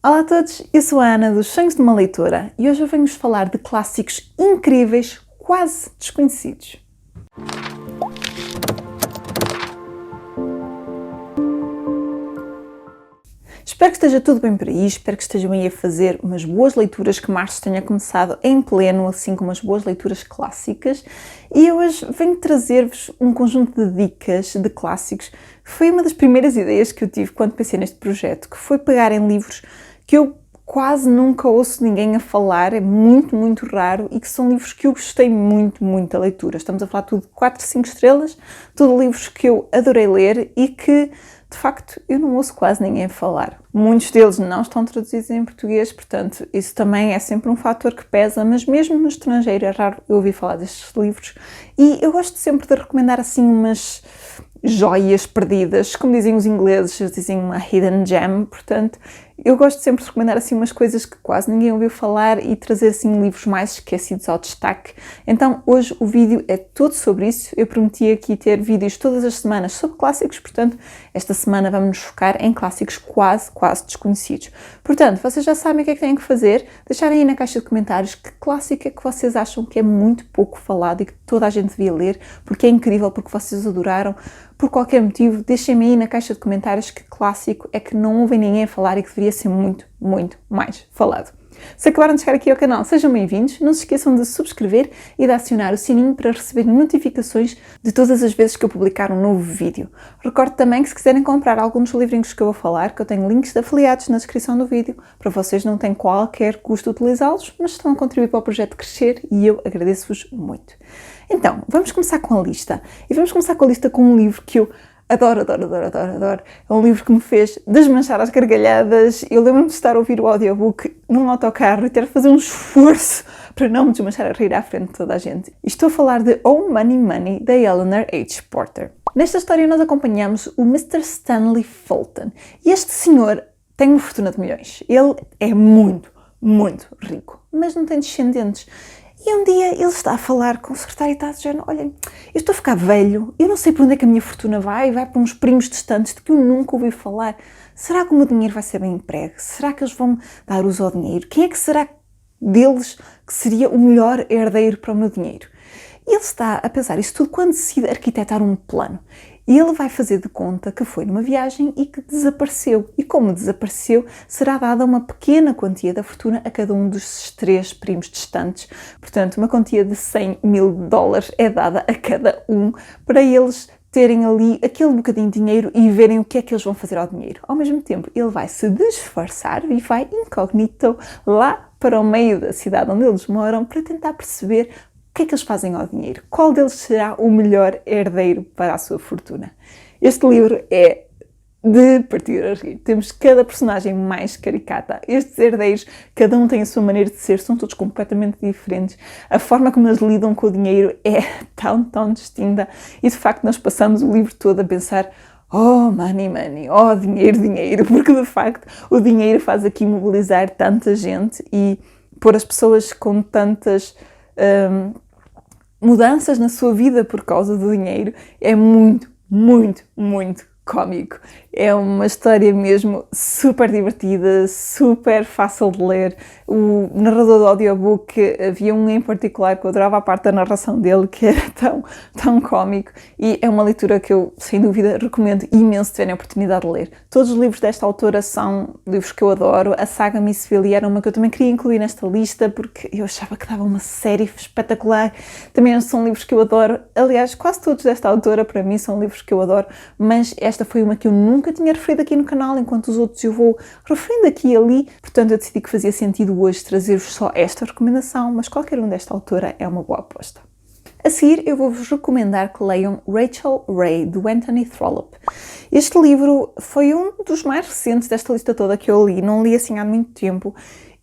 Olá a todos, eu sou a Ana dos Sonhos de uma Leitora e hoje eu venho-vos falar de clássicos incríveis, quase desconhecidos. Espero que esteja tudo bem por aí, espero que estejam aí a fazer umas boas leituras, que março tenha começado em pleno, assim como umas boas leituras clássicas. E hoje venho trazer-vos um conjunto de dicas de clássicos. Foi uma das primeiras ideias que eu tive quando pensei neste projeto, que foi pegar em livros que eu quase nunca ouço ninguém a falar, é muito raro, e que são livros que eu gostei muito da leitura. Estamos a falar tudo de 4, 5 estrelas, tudo livros que eu adorei ler e que, de facto, eu não ouço quase ninguém a falar. Muitos deles não estão traduzidos em português, portanto, isso também é sempre um fator que pesa, mas mesmo no estrangeiro é raro eu ouvir falar destes livros. E eu gosto sempre de recomendar assim umas joias perdidas, como dizem os ingleses, eles dizem uma hidden gem, portanto, eu gosto sempre de recomendar assim umas coisas que quase ninguém ouviu falar e trazer assim livros mais esquecidos ao destaque. Então hoje o vídeo é todo sobre isso. Eu prometi aqui ter vídeos todas as semanas sobre clássicos, portanto esta semana vamos nos focar em clássicos quase desconhecidos. Portanto, vocês já sabem o que é que têm que fazer, deixarem aí na caixa de comentários que clássico é que vocês acham que é muito pouco falado e que toda a gente devia ler, porque é incrível, porque vocês adoraram. Por qualquer motivo, deixem-me aí na caixa de comentários que clássico é que não ouvem ninguém a falar e que deveria ser muito mais falado. Se acabaram de chegar aqui ao canal, sejam bem-vindos. Não se esqueçam de subscrever e de acionar o sininho para receber notificações de todas as vezes que eu publicar um novo vídeo. Recordo também que se quiserem comprar algum dos livrinhos que eu vou falar, que eu tenho links de afiliados na descrição do vídeo, para vocês não tem qualquer custo utilizá-los, mas estão a contribuir para o projeto crescer e eu agradeço-vos muito. Então, vamos começar com a lista. E vamos começar com a lista com um livro que eu adoro. É um livro que me fez desmanchar as gargalhadas. Eu lembro-me de estar a ouvir o audiobook num autocarro e ter de fazer um esforço para não me desmanchar a rir à frente de toda a gente. E estou a falar de Oh Money, da Eleanor H. Porter. Nesta história nós acompanhamos o Mr. Stanley Fulton. E este senhor tem uma fortuna de milhões. Ele é muito rico, mas não tem descendentes. E um dia ele está a falar com o secretário e está dizendo: olha, eu estou a ficar velho, eu não sei para onde é que a minha fortuna vai para uns primos distantes de que eu nunca ouvi falar. Será que o meu dinheiro vai ser bem emprego? Será que eles vão dar uso ao dinheiro? Quem é que será deles que seria o melhor herdeiro para o meu dinheiro? E ele está a pensar isso tudo quando decide arquitetar um plano. E ele vai fazer de conta que foi numa viagem e que desapareceu. E como desapareceu, será dada uma pequena quantia da fortuna a cada um dos 3 primos distantes. Portanto, uma quantia de $100.000 é dada a cada um para eles terem ali aquele bocadinho de dinheiro e verem o que é que eles vão fazer ao dinheiro. Ao mesmo tempo, ele vai se disfarçar e vai incógnito lá para o meio da cidade onde eles moram para tentar perceber o que é que eles fazem ao dinheiro? Qual deles será o melhor herdeiro para a sua fortuna? Este livro é de partir a rir. Temos cada personagem mais caricata. Estes herdeiros, cada um tem a sua maneira de ser, são todos completamente diferentes. A forma como eles lidam com o dinheiro é tão distinta. E de facto nós passamos o livro todo a pensar: oh, money, oh, dinheiro, porque de facto o dinheiro faz aqui mobilizar tanta gente e pôr as pessoas com tantas mudanças na sua vida por causa do dinheiro. É muito cómico. É uma história mesmo super divertida, super fácil de ler. O narrador do audiobook, havia um em particular que eu adorava a parte da narração dele, que era tão cómico, e é uma leitura que eu, sem dúvida, recomendo imenso se tiverem a oportunidade de ler. Todos os livros desta autora são livros que eu adoro. A saga Missville era uma que eu também queria incluir nesta lista, porque eu achava que dava uma série espetacular. Também são livros que eu adoro. Aliás, quase todos desta autora, para mim, são livros que eu adoro, mas esta foi uma que eu nunca tinha referido aqui no canal, enquanto os outros eu vou referindo aqui e ali. Portanto, eu decidi que fazia sentido hoje trazer-vos só esta recomendação, mas qualquer um desta autora é uma boa aposta. A seguir, eu vou-vos recomendar que leiam Rachel Ray, do Anthony Trollope. Este livro foi um dos mais recentes desta lista toda que eu li, não li assim há muito tempo,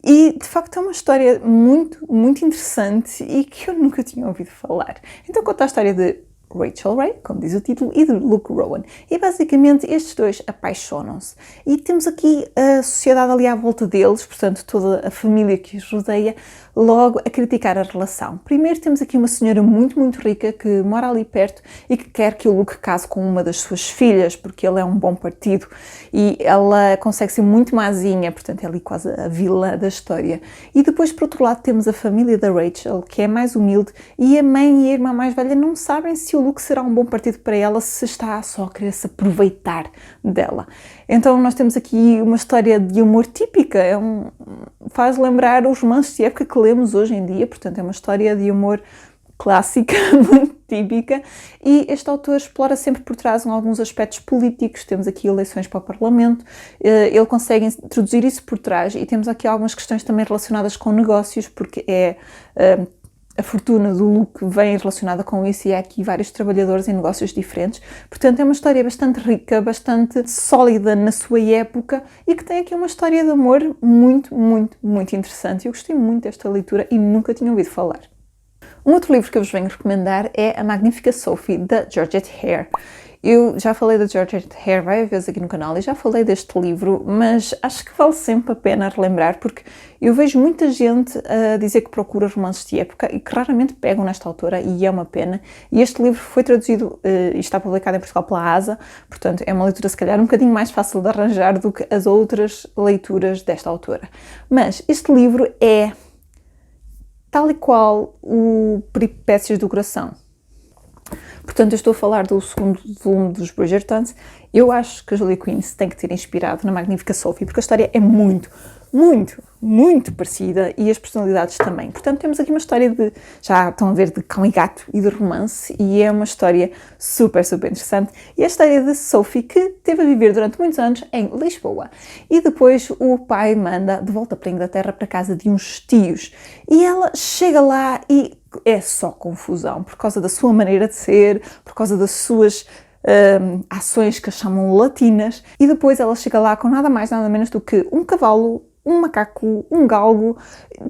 e de facto é uma história muito interessante e que eu nunca tinha ouvido falar. Então conta a história de Rachel Ray, como diz o título, e de Luke Rowan. E basicamente estes dois apaixonam-se. E temos aqui a sociedade ali à volta deles, portanto toda a família que os rodeia, logo a criticar a relação. Primeiro temos aqui uma senhora muito, muito rica que mora ali perto e que quer que o Luke case com uma das suas filhas, porque ele é um bom partido e ela consegue ser muito mazinha, portanto é ali quase a vilã da história. E depois, por outro lado, temos a família da Rachel, que é mais humilde, e a mãe e a irmã mais velha não sabem se o Luke será um bom partido para ela, se está só a querer se aproveitar dela. Então nós temos aqui uma história de amor típica, faz lembrar os romances de época que lemos hoje em dia, portanto é uma história de amor clássica, muito típica, e este autor explora sempre por trás alguns aspectos políticos. Temos aqui eleições para o Parlamento, ele consegue introduzir isso por trás, e temos aqui algumas questões também relacionadas com negócios, porque a fortuna do Luke vem relacionada com isso e há aqui vários trabalhadores em negócios diferentes. Portanto, é uma história bastante rica, bastante sólida na sua época e que tem aqui uma história de amor muito, muito, muito interessante. Eu gostei muito desta leitura e nunca tinha ouvido falar. Um outro livro que eu vos venho recomendar é A Magnífica Sophie, da Georgette Heyer. Eu já falei da Georgette Heyer várias vezes aqui no canal e já falei deste livro, mas acho que vale sempre a pena relembrar, porque eu vejo muita gente a dizer que procura romances de época e que raramente pegam nesta autora, e é uma pena. E este livro foi traduzido e está publicado em Portugal pela ASA, portanto é uma leitura se calhar um bocadinho mais fácil de arranjar do que as outras leituras desta autora. Mas este livro é tal e qual o Peripécias do Coração. Portanto, eu estou a falar do segundo volume dos Bridgertons. Eu acho que a Julia Quinn se tem que ter inspirado na Magnífica Sophie, porque a história é muito, muito, muito parecida e as personalidades também. Portanto, temos aqui uma história já estão a ver, de cão e gato e de romance, e é uma história super, super interessante. E a história de Sophie, que teve a viver durante muitos anos em Lisboa. E depois o pai manda de volta para a Inglaterra, para a casa de uns tios. E ela chega lá e é só confusão, por causa da sua maneira de ser, por causa das suas ações que as chamam latinas, e depois ela chega lá com nada mais, nada menos do que um cavalo, um macaco, um galgo,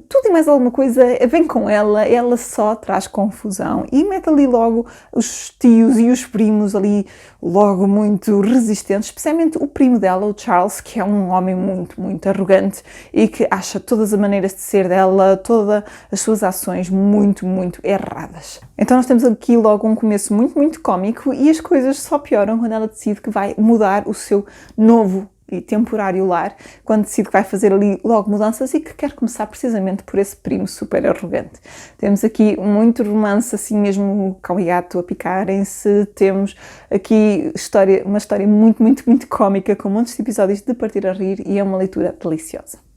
tudo e mais alguma coisa vem com ela só traz confusão e mete ali logo os tios e os primos ali logo muito resistentes, especialmente o primo dela, o Charles, que é um homem muito, muito arrogante e que acha todas as maneiras de ser dela, todas as suas ações muito, muito erradas. Então nós temos aqui logo um começo muito, muito cómico, e as coisas só pioram quando ela decide que vai mudar o seu novo e temporário lar, quando decide que vai fazer ali logo mudanças e que quer começar precisamente por esse primo super arrogante. Temos aqui muito romance, assim mesmo, cão e gato a picarem-se. Temos aqui uma história muito, muito, muito cómica, com muitos episódios de partir a rir, e é uma leitura deliciosa.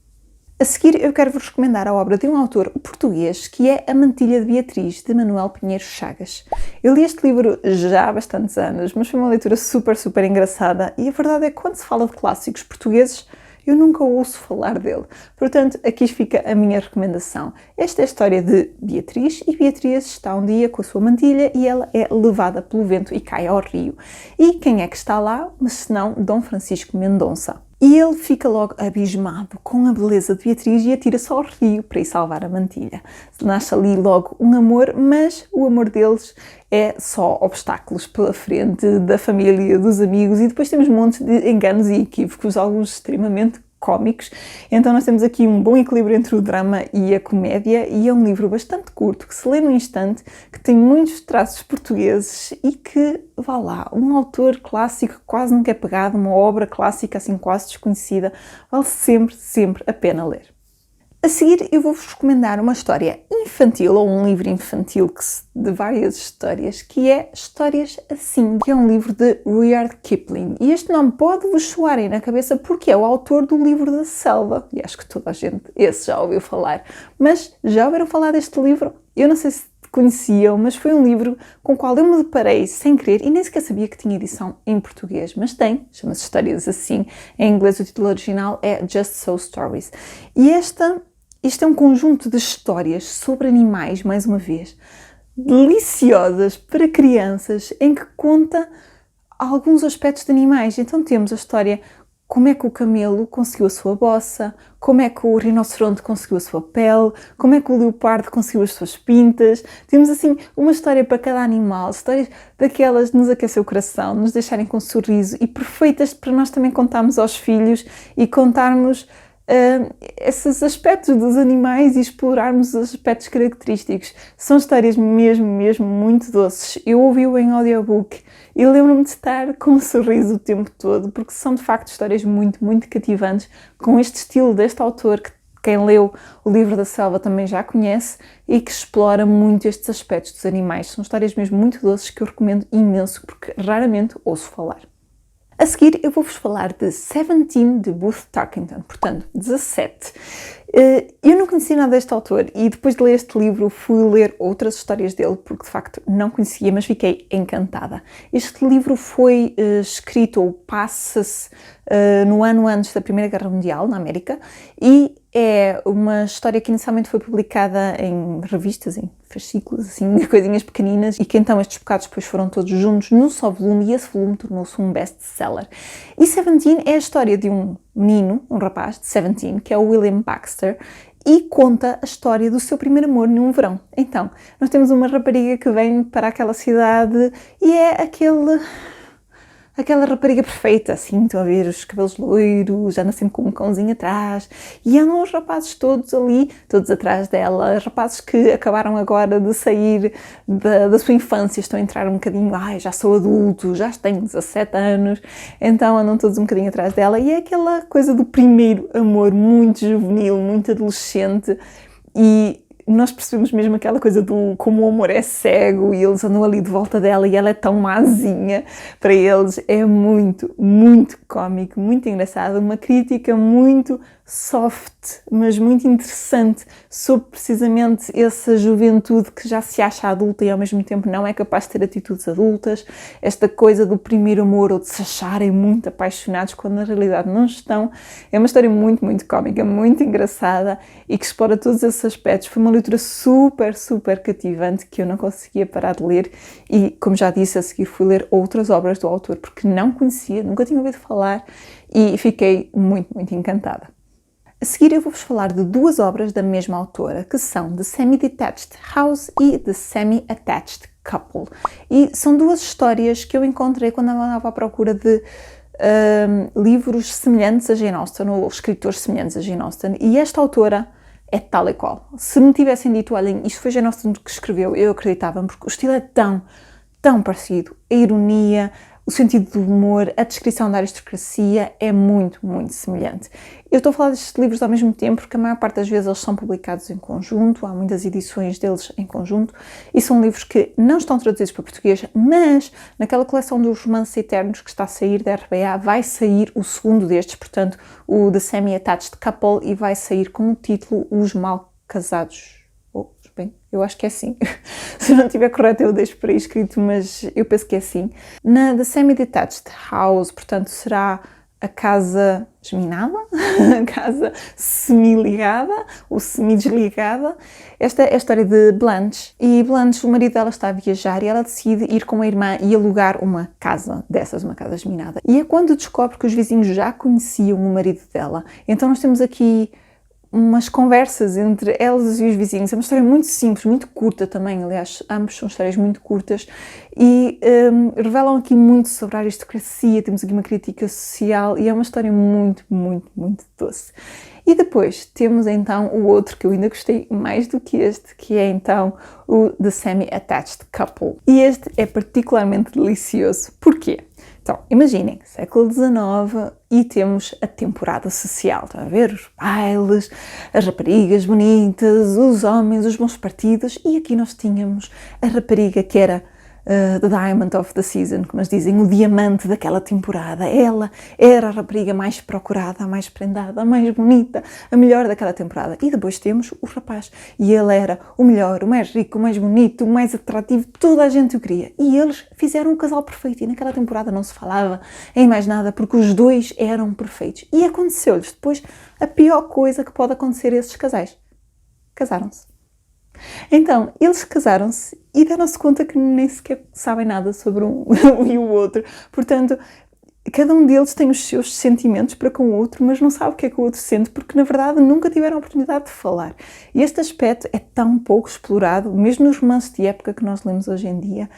A seguir, eu quero-vos recomendar a obra de um autor português, que é A Mantilha de Beatriz, de Manuel Pinheiro Chagas. Eu li este livro já há bastantes anos, mas foi uma leitura super, super engraçada, e a verdade é que quando se fala de clássicos portugueses, eu nunca ouço falar dele. Portanto, aqui fica a minha recomendação. Esta é a história de Beatriz, e Beatriz está um dia com a sua mantilha e ela é levada pelo vento e cai ao rio. E quem é que está lá? Mas senão Dom Francisco Mendonça. E ele fica logo abismado com a beleza de Beatriz e atira-se ao rio para ir salvar a mantilha. Nasce ali logo um amor, mas o amor deles é só obstáculos pela frente, da família, dos amigos, e depois temos um monte de enganos e equívocos, alguns extremamente cómicos. Então nós temos aqui um bom equilíbrio entre o drama e a comédia, e é um livro bastante curto, que se lê num instante, que tem muitos traços portugueses e que, vá lá, um autor clássico que quase nunca é pegado, uma obra clássica assim quase desconhecida, vale sempre, sempre a pena ler. A seguir eu vou-vos recomendar uma história infantil, ou um livro infantil de várias histórias, que é Histórias Assim, que é um livro de Rudyard Kipling. E este nome pode-vos soarem na cabeça porque é o autor do Livro da Selva, e acho que toda a gente esse já ouviu falar. Mas já ouviram falar deste livro? Eu não sei se conheciam, mas foi um livro com o qual eu me deparei sem querer e nem sequer sabia que tinha edição em português, mas tem, chama-se Histórias Assim. Em inglês o título original é Just So Stories. E isto é um conjunto de histórias sobre animais, mais uma vez, deliciosas para crianças, em que conta alguns aspectos de animais. Então temos a história como é que o camelo conseguiu a sua bossa, como é que o rinoceronte conseguiu a sua pele, como é que o leopardo conseguiu as suas pintas. Temos assim uma história para cada animal, histórias daquelas de nos aquecer o coração, nos deixarem com um sorriso e perfeitas para nós também contarmos aos filhos e contarmos esses aspectos dos animais e explorarmos os aspectos característicos. São histórias mesmo muito doces. Eu ouvi-o em audiobook e lembro-me de estar com um sorriso o tempo todo, porque são de facto histórias muito cativantes, com este estilo deste autor que quem leu o Livro da Selva também já conhece e que explora muito estes aspectos dos animais. São histórias mesmo muito doces que eu recomendo imenso, porque raramente ouço falar. A seguir eu vou-vos falar de 17 de Booth Tarkington, portanto 17. Eu não conhecia nada deste autor e depois de ler este livro fui ler outras histórias dele porque de facto não conhecia, mas fiquei encantada. Este livro foi escrito ou passa-se no ano antes da Primeira Guerra Mundial, na América, e é uma história que inicialmente foi publicada em revistas, em fascículos, assim, coisinhas pequeninas, e que então estes bocados depois foram todos juntos num só volume, e esse volume tornou-se um best-seller. E 17 é a história de um menino, um rapaz de 17, que é o William Baxter, e conta a história do seu primeiro amor num verão. Então, nós temos uma rapariga que vem para aquela cidade e é aquela rapariga perfeita, assim, estão a ver os cabelos loiros, anda sempre com um cãozinho atrás, e andam os rapazes todos ali, todos atrás dela, rapazes que acabaram agora de sair da sua infância, estão a entrar um bocadinho, já sou adulto, já tenho 17 anos, então andam todos um bocadinho atrás dela, e é aquela coisa do primeiro amor, muito juvenil, muito adolescente, e nós percebemos mesmo aquela coisa do como o amor é cego e eles andam ali de volta dela e ela é tão mazinha para eles. É muito cómico, muito engraçado, uma crítica muito soft, mas muito interessante sobre precisamente essa juventude que já se acha adulta e ao mesmo tempo não é capaz de ter atitudes adultas, esta coisa do primeiro amor ou de se acharem muito apaixonados quando na realidade não estão. É uma história muito cómica, muito engraçada e que explora todos esses aspectos. Foi uma leitura super cativante que eu não conseguia parar de ler e, como já disse, a seguir fui ler outras obras do autor porque não conhecia, nunca tinha ouvido falar e fiquei muito encantada. A seguir eu vou-vos falar de duas obras da mesma autora, que são The Semi-Detached House e The Semi-Attached Couple. E são duas histórias que eu encontrei quando andava à procura de livros semelhantes a Jane Austen, ou escritores semelhantes a Jane Austen, e esta autora é tal e qual. Se me tivessem dito, olhem, isto foi Jane Austen que escreveu, eu acreditava, porque o estilo é tão parecido, a ironia, o sentido do humor, a descrição da aristocracia é muito semelhante. Eu estou a falar destes livros ao mesmo tempo porque a maior parte das vezes eles são publicados em conjunto, há muitas edições deles em conjunto e são livros que não estão traduzidos para português, mas naquela coleção dos romances eternos que está a sair da RBA vai sair o segundo destes, portanto o The Semi-Attached Couple, e vai sair com o título Os Mal Casados. Bem, eu acho que é assim. Se não estiver correto eu deixo por aí escrito, mas eu penso que é assim. Na The Semi-Detached House, portanto, será a casa geminada, a casa semi-ligada ou semi-desligada. Esta é a história de Blanche. E Blanche, o marido dela está a viajar e ela decide ir com a irmã e alugar uma casa dessas, uma casa geminada. E é quando descobre que os vizinhos já conheciam o marido dela. Então nós temos aqui umas conversas entre elas e os vizinhos. É uma história muito simples, muito curta também, aliás, ambos são histórias muito curtas e revelam aqui muito sobre a aristocracia, temos aqui uma crítica social e é uma história muito doce. E depois temos então o outro que eu ainda gostei mais do que este, que é então o The Semi-Attached Couple. E este é particularmente delicioso. Porquê? Então, imaginem, século XIX e temos a temporada social, estão a ver? Os bailes, as raparigas bonitas, os homens, os bons partidos, e aqui nós tínhamos a rapariga que era the diamond of the season, como eles dizem, o diamante daquela temporada. Ela era a rapariga mais procurada, a mais prendada, a mais bonita, a melhor daquela temporada. E depois temos o rapaz, e ele era o melhor, o mais rico, o mais bonito, o mais atrativo, toda a gente o queria. E eles fizeram um casal perfeito, e naquela temporada não se falava em mais nada, porque os dois eram perfeitos. E aconteceu-lhes depois a pior coisa que pode acontecer a esses casais. Casaram-se. Então, eles casaram-se e deram-se conta que nem sequer sabem nada sobre um e o outro. Portanto, cada um deles tem os seus sentimentos para com o outro, mas não sabe o que é que o outro sente, porque na verdade nunca tiveram a oportunidade de falar. E este aspecto é tão pouco explorado, mesmo nos romances de época que nós lemos hoje em dia.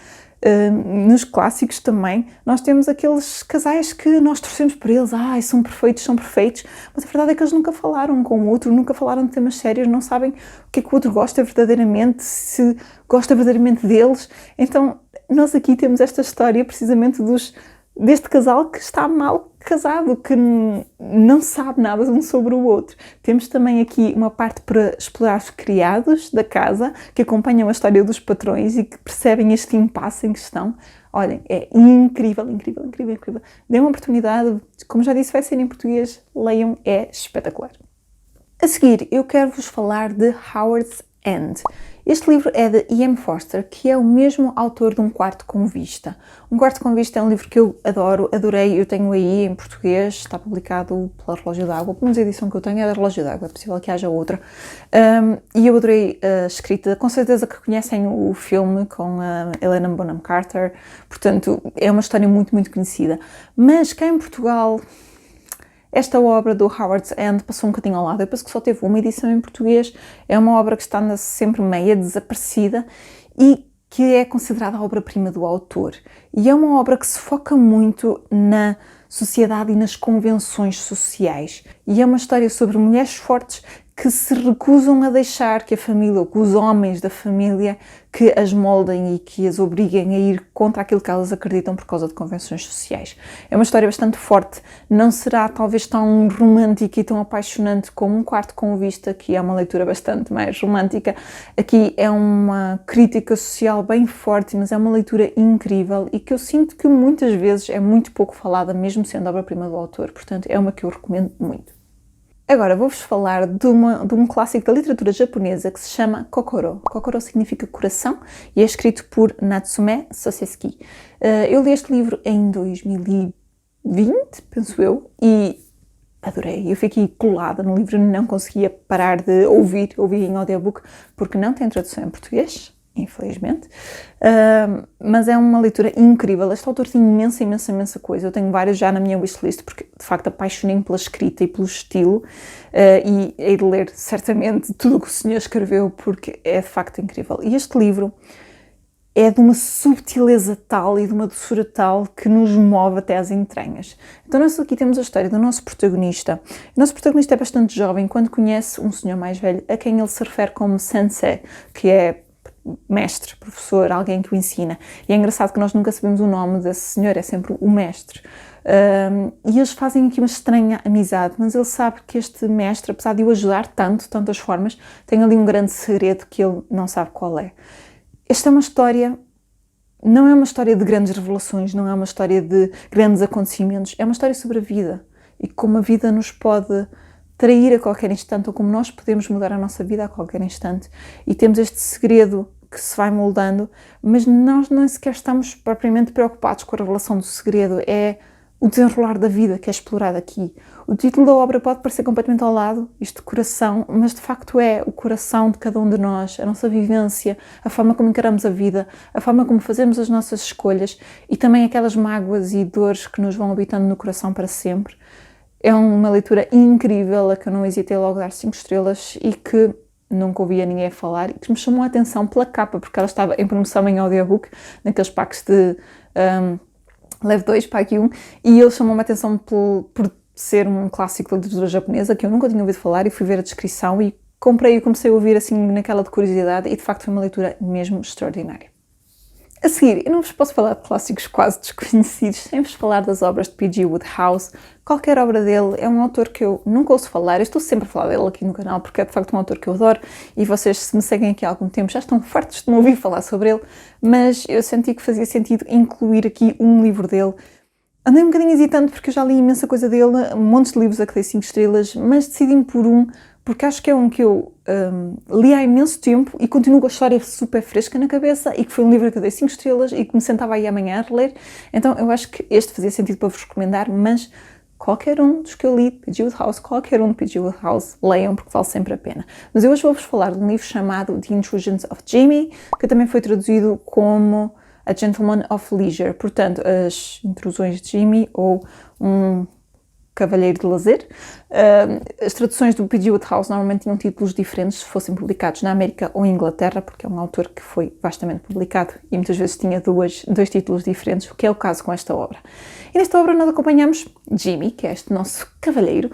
Nos clássicos também, nós temos aqueles casais que nós torcemos por eles, são perfeitos, mas a verdade é que eles nunca falaram com o outro, nunca falaram de temas sérios, não sabem o que é que o outro gosta verdadeiramente, se gosta verdadeiramente deles. Então, nós aqui temos esta história precisamente deste casal que está mal casado, que não sabe nada um sobre o outro. Temos também aqui uma parte para explorar os criados da casa, que acompanham a história dos patrões e que percebem este impasse em que estão. Olhem, é incrível. Dêem uma oportunidade, como já disse, vai ser em português, leiam, é espetacular. A seguir, eu quero vos falar de Howard's End. Este livro é de E.M. Forster, que é o mesmo autor de Um Quarto com Vista. Um Quarto com Vista é um livro que eu adorei, eu tenho aí em português, está publicado pela Relógio d'Água, pelo menos a edição que eu tenho é da Relógio d'Água, é possível que haja outra. E eu adorei a escrita, com certeza que conhecem o filme com a Helena Bonham Carter, portanto é uma história muito, muito conhecida. Mas cá em Portugal, esta obra do Howard's End passou um bocadinho ao lado. Eu penso que só teve uma edição em português. É uma obra que está sempre meia desaparecida e que é considerada a obra-prima do autor. E é uma obra que se foca muito na sociedade e nas convenções sociais. E é uma história sobre mulheres fortes que se recusam a deixar que a família, ou que os homens da família, que as moldem e que as obriguem a ir contra aquilo que elas acreditam por causa de convenções sociais. É uma história bastante forte, não será talvez tão romântica e tão apaixonante como Um Quarto com Vista, que é uma leitura bastante mais romântica. Aqui é uma crítica social bem forte, mas é uma leitura incrível e que eu sinto que muitas vezes é muito pouco falada, mesmo sendo obra-prima do autor, portanto é uma que eu recomendo muito. Agora vou-vos falar de um clássico da literatura japonesa que se chama Kokoro. Kokoro significa coração e é escrito por Natsume Soseki. Eu li este livro em 2020, penso eu, e adorei. Eu fiquei colada no livro, não conseguia parar de ouvir em audiobook, porque não tem tradução em português, infelizmente, mas é uma leitura incrível. Este autor tem imensa coisa. Eu tenho vários já na minha wishlist, porque de facto apaixonei-me pela escrita e pelo estilo, e hei de ler certamente tudo o que o senhor escreveu, porque é de facto incrível. E este livro é de uma subtileza tal e de uma doçura tal que nos move até às entranhas. Então nós aqui temos a história do nosso protagonista. O nosso protagonista é bastante jovem quando conhece um senhor mais velho, a quem ele se refere como sensei, que é mestre, professor, alguém que o ensina. E é engraçado que nós nunca sabemos o nome desse senhor, é sempre o mestre. E eles fazem aqui uma estranha amizade, mas ele sabe que este mestre, apesar de o ajudar tantas formas, tem ali um grande segredo que ele não sabe qual é. Esta é uma história, não é uma história de grandes revelações, não é uma história de grandes acontecimentos, é uma história sobre a vida e como a vida nos pode trair a qualquer instante, ou como nós podemos mudar a nossa vida a qualquer instante. E temos este segredo que se vai moldando, mas nós nem sequer estamos propriamente preocupados com a revelação do segredo, é o desenrolar da vida que é explorado aqui. O título da obra pode parecer completamente ao lado, isto de coração, mas de facto é o coração de cada um de nós, a nossa vivência, a forma como encaramos a vida, a forma como fazemos as nossas escolhas e também aquelas mágoas e dores que nos vão habitando no coração para sempre. É uma leitura incrível, a que eu não hesitei logo a dar 5 estrelas e que nunca ouvia ninguém a falar e que me chamou a atenção pela capa, porque ela estava em promoção em audiobook, naqueles packs de Leve 2, pague 1, e ele chamou-me a atenção por ser um clássico da literatura japonesa, que eu nunca tinha ouvido falar, e fui ver a descrição e comprei e comecei a ouvir assim naquela de curiosidade, e de facto foi uma leitura mesmo extraordinária. A seguir, eu não vos posso falar de clássicos quase desconhecidos sem vos falar das obras de P.G. Wodehouse. Qualquer obra dele é um autor que eu nunca ouço falar, eu estou sempre a falar dele aqui no canal porque é de facto um autor que eu adoro e vocês, se me seguem aqui há algum tempo, já estão fartos de me ouvir falar sobre ele, mas eu senti que fazia sentido incluir aqui um livro dele. Andei um bocadinho hesitante porque eu já li imensa coisa dele, montes de livros a que dei 5 estrelas, mas decidi-me por um porque acho que é um que eu li há imenso tempo e continuo com a história super fresca na cabeça e que foi um livro que eu dei 5 estrelas e que me sentava aí amanhã a reler. Então eu acho que este fazia sentido para vos recomendar, mas qualquer um dos que eu li, P.G. Wodehouse, qualquer um de P.G. Wodehouse, leiam porque vale sempre a pena. Mas eu hoje vou-vos falar de um livro chamado The Intrusions of Jimmy, que também foi traduzido como A Gentleman of Leisure, portanto, As Intrusões de Jimmy ou Um Cavalheiro de Lazer. As traduções do P.G. Wodehouse normalmente tinham títulos diferentes se fossem publicados na América ou Inglaterra, porque é um autor que foi vastamente publicado e muitas vezes tinha dois títulos diferentes, o que é o caso com esta obra. E nesta obra nós acompanhamos Jimmy, que é este nosso cavalheiro,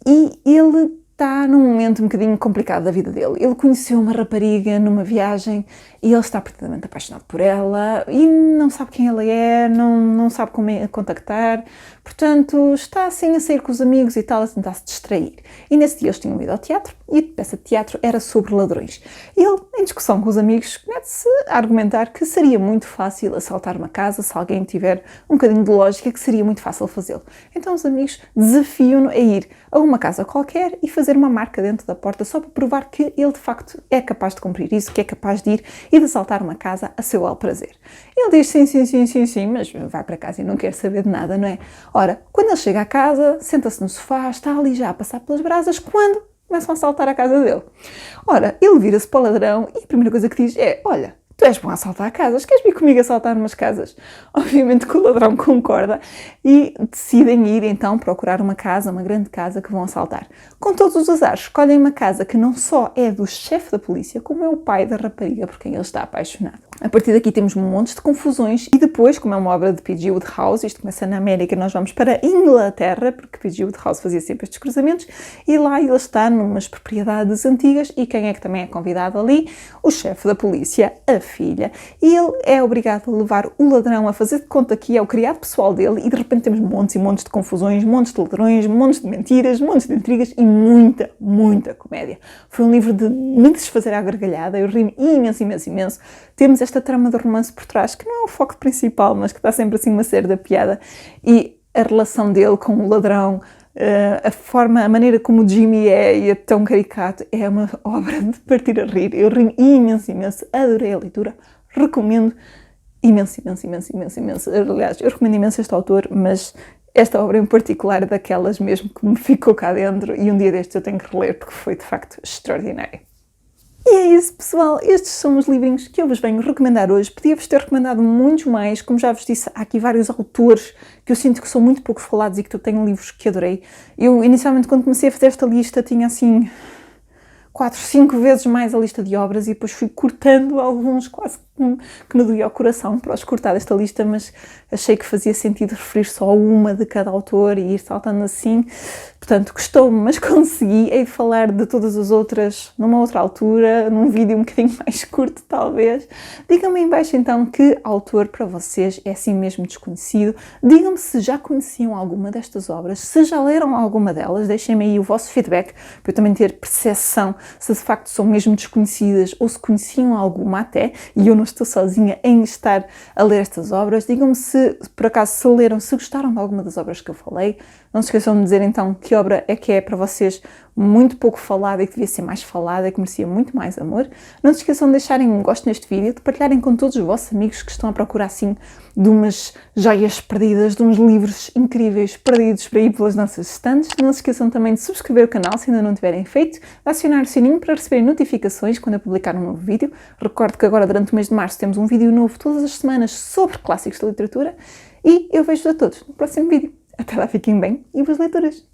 e ele está num momento um bocadinho complicado da vida dele. Ele conheceu uma rapariga numa viagem e ele está perdidamente apaixonado por ela e não sabe quem ela é, não sabe como a contactar, portanto está assim a sair com os amigos e tal, a tentar se distrair. E nesse dia eles tinham ido ao teatro e a peça de teatro era sobre ladrões. E ele, em discussão com os amigos, começa-se a argumentar que seria muito fácil assaltar uma casa se alguém tiver um bocadinho de lógica, que seria muito fácil fazê-lo. Então os amigos desafiam-no a ir a uma casa qualquer e fazer uma marca dentro da porta só para provar que ele de facto é capaz de cumprir isso, que é capaz de ir e de assaltar uma casa a seu bel prazer. Ele diz sim, mas vai para casa e não quer saber de nada, não é? Ora, quando ele chega à casa, senta-se no sofá, está ali já a passar pelas brasas, quando começam a assaltar a casa dele. Ora, ele vira-se para o ladrão e a primeira coisa que diz é: olha, tu és bom a assaltar casas, queres vir comigo assaltar umas casas? Obviamente que o ladrão concorda e decidem ir então procurar uma casa, uma grande casa que vão assaltar. Com todos os azares, escolhem uma casa que não só é do chefe da polícia, como é o pai da rapariga por quem ele está apaixonado. A partir daqui temos montes de confusões e depois, como é uma obra de P.G. Wodehouse, isto começa na América, nós vamos para a Inglaterra, porque P.G. Wodehouse fazia sempre estes cruzamentos, e lá ele está numas propriedades antigas e quem é que também é convidado ali? O chefe da polícia, a filha, e ele é obrigado a levar o ladrão a fazer de conta que é o criado pessoal dele e de repente temos montes e montes de confusões, montes de ladrões, montes de mentiras, montes de intrigas e muita comédia. Foi um livro de me desfazer à gargalhada, eu ri-me imenso. Temos esta trama de romance por trás, que não é o foco principal, mas que está sempre assim uma série da piada, e a relação dele com o ladrão, a maneira como o Jimmy é e é tão caricato, é uma obra de partir a rir. Eu ri imenso, adorei a leitura, recomendo imenso. Aliás, eu recomendo imenso este autor, mas esta obra em particular é daquelas mesmo que me ficou cá dentro e um dia destes eu tenho que reler porque foi de facto extraordinário. E é isso, pessoal, estes são os livrinhos que eu vos venho recomendar hoje. Podia-vos ter recomendado muitos mais, como já vos disse, há aqui vários autores que eu sinto que são muito pouco falados e que eu tenho livros que adorei. Eu, inicialmente, quando comecei a fazer esta lista, tinha assim 4, 5 vezes mais a lista de obras e depois fui cortando alguns quase que me doía ao coração para os cortar desta lista, mas achei que fazia sentido referir só uma de cada autor e ir saltando assim. Portanto, gostou-me, mas consegui. Hei de falar de todas as outras numa outra altura, num vídeo um bocadinho mais curto, talvez. Digam-me em baixo, então, que autor para vocês é assim mesmo desconhecido. Digam-me se já conheciam alguma destas obras, se já leram alguma delas. Deixem-me aí o vosso feedback, para eu também ter percepção se de facto são mesmo desconhecidas ou se conheciam alguma até, e eu não estou sozinha em estar a ler estas obras. Digam-me se, por acaso, se leram, se gostaram de alguma das obras que eu falei. Não se esqueçam de dizer, então, que obra é que é para vocês muito pouco falada e que devia ser mais falada e que merecia muito mais amor. Não se esqueçam de deixarem um gosto neste vídeo, de partilharem com todos os vossos amigos que estão a procurar, assim, de umas joias perdidas, de uns livros incríveis perdidos para ir pelas nossas estantes. Não se esqueçam também de subscrever o canal se ainda não tiverem feito, de acionar o sininho para receberem notificações quando eu publicar um novo vídeo. Recordo que agora, durante o mês de março, temos um vídeo novo todas as semanas sobre clássicos de literatura e eu vejo-vos a todos no próximo vídeo. Até lá, fiquem bem e boas leituras!